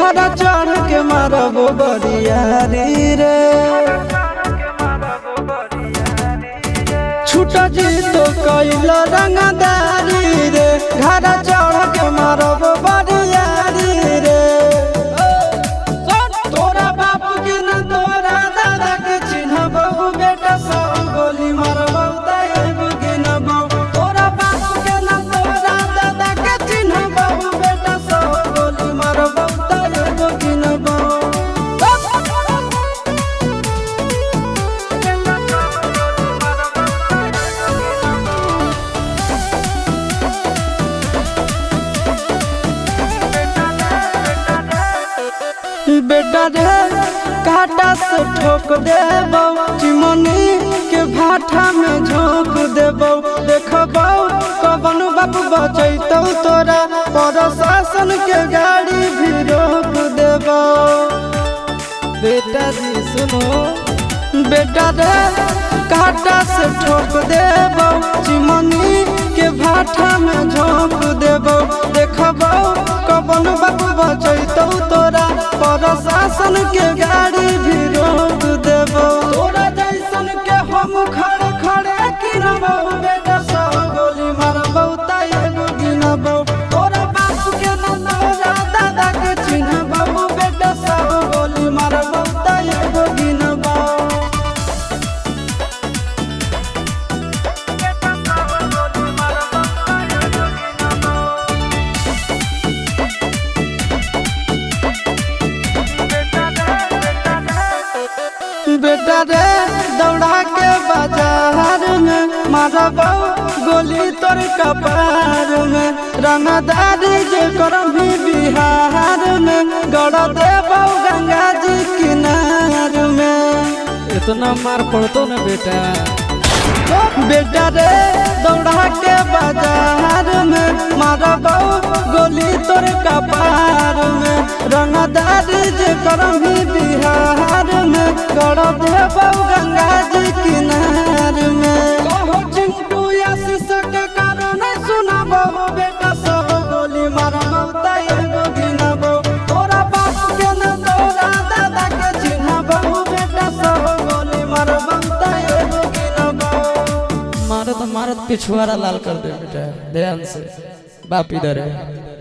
घर चढ़ के मारब बरियारी रे। छूट जी तो कैल रंगदारी रे, घर चढ़ के मारब बरियारी रे। तोरा बाप के न तोरा दादा के चिन्हबहु, बेटा सब गोली मारबहु तैब गिनबहु। तोरा बाप के न तोरा दादा के चिन्हबहु, बेटा सब गोली मारबहु तैब गिनबहु। बेटा रे काटा से ठोक देबौ, चिमनी के भाटा में झोंक देबौ। देखबौ कवन बाप बचैतौ तोरा, प्रशासन के गाड़ी भी रोक देबौ। बेटा जी सुनो, बेटा रे काटा से ठोक देबौ, चिमनी के भाटा में झोंक देबौ। देखबौ कवन बाप बचैतौ तोरा, प्रशासन के गाड़ी भी रोक देबौ। तोरा जैसन के हम खड़े खड़े गिनबौ, बेटा सब गोली मारबौ तैब गिनबौ। तोरा बाप के न तोरा दादा के चिन्हबौ, बेटा सब गोली मारबौ तैब गिनबौ। बेटा रे दौड़ा के बाजार में मारबौ गोली तोर कपार में। रंगदारी जे करभी बिहार में, गड़ देबौ गंगा जी किनार में। इतना मार पड़तो न बेटा। बेटा रे दौड़ा के बाजार में मारबौ गोली तोर कपार में। रंगदारी जे करभी बिहार में, गड़ देबौ गंगा जी किनार में। कहो चिंटू आशीष के कारण सुनबौ, बेटा सब गोली मारबौ तैब गिनबौ। तोरा बाप के न तोरा दादा के चिन्हबौ, बेटा सब गोली मारबौ तैब गिनबौ। मारत मारत पिछुआरा लाल कर दे बेटा, ध्यान से। बाप इधर है।